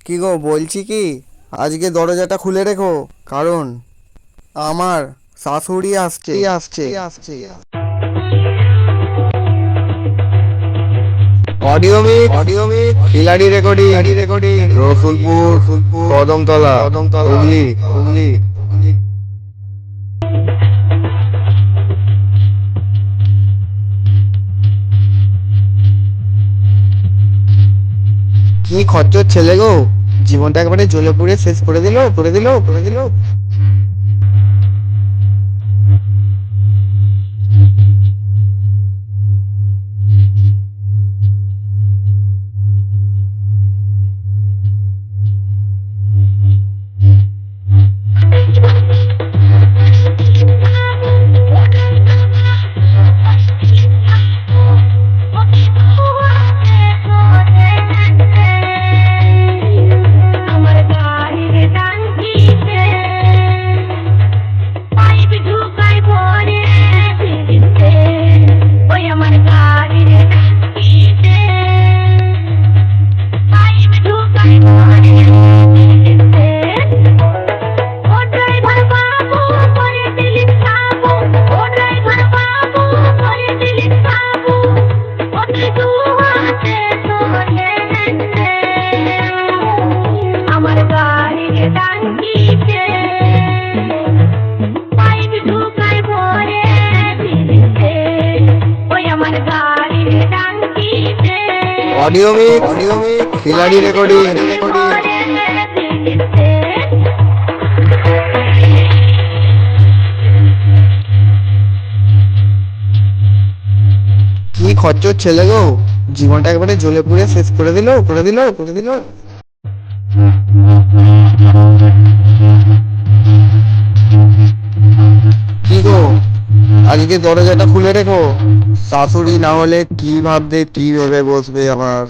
কি গো, বলছি কি, আজকে দরজাটা খুলে রেখো, কারণ আমার শাশুড়ি আসছে আসছে আসছে। অডিও মিক খিলাড়ি রেকর্ডিং রসুলপুর কদমতলা হুগলি হুগলি। কি খচ্চর ছেলে গো, জীবনটা একবারে জ্বলে পুড়ে শেষ করে দিল। অডিও মিক খিলাড়ি রেকর্ডিং। কি খচ্চর ছেলে গো, জীবনটা একবারে জ্বলে পুড়ে শেষ করে দিল। কি গো, আজকে দরজাটা খুলে রেখো, শাশুড়ি না হলে কি ভাববে, কি ভেবে বসবে আমার।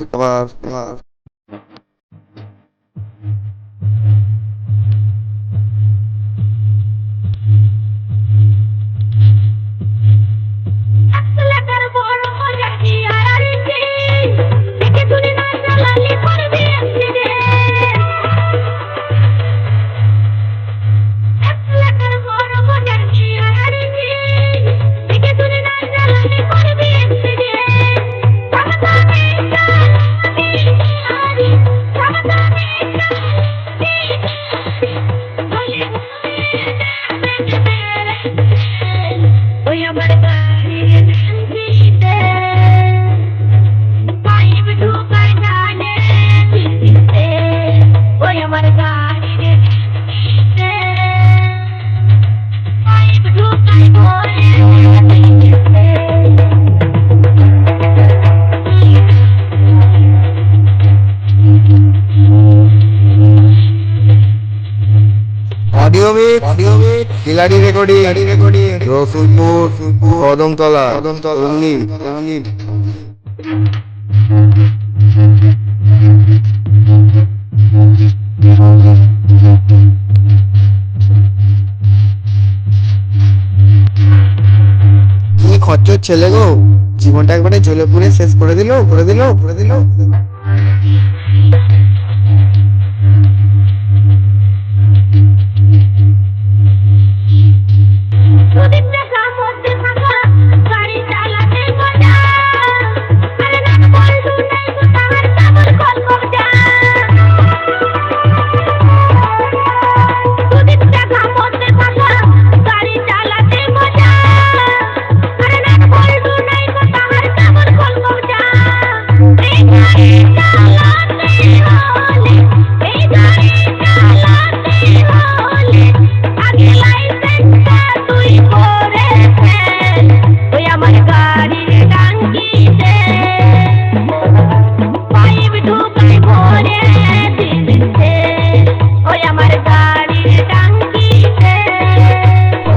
অডিও মিক খিলাড়ি রেকর্ডিং রসুলপুর কদমতলা হুগলি হুগলি। কি খচ্চর ছেলে গো, জীবনটা একবারে জ্বলে পুড়ে শেষ করে দিল।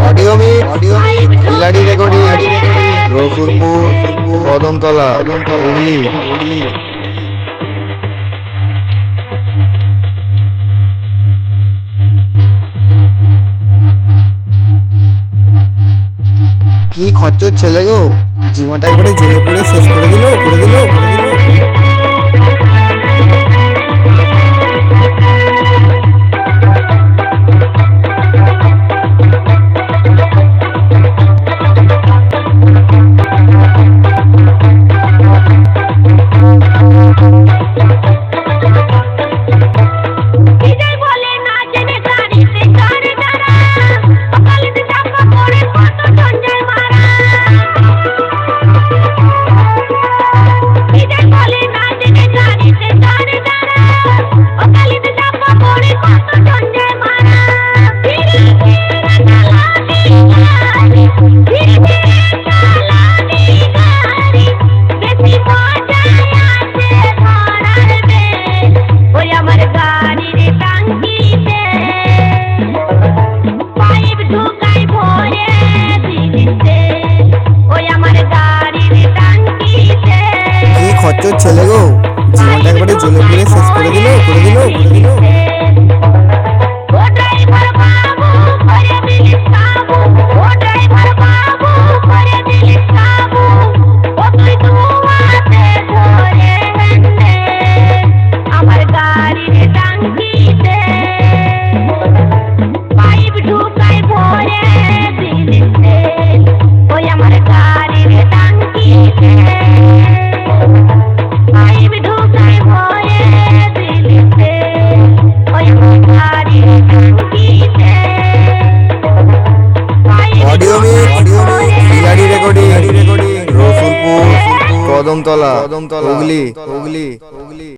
অডিও মিক খিলাড়ি রেকর্ডিং রসুলপুর কদমতলা হুগলি হুগলি। কি খচ্চর ছেলে গো, জীবনটা একবারে জ্বলে পুড়ে শেষ করে দিল। কদমতলা হুগলি হুগলি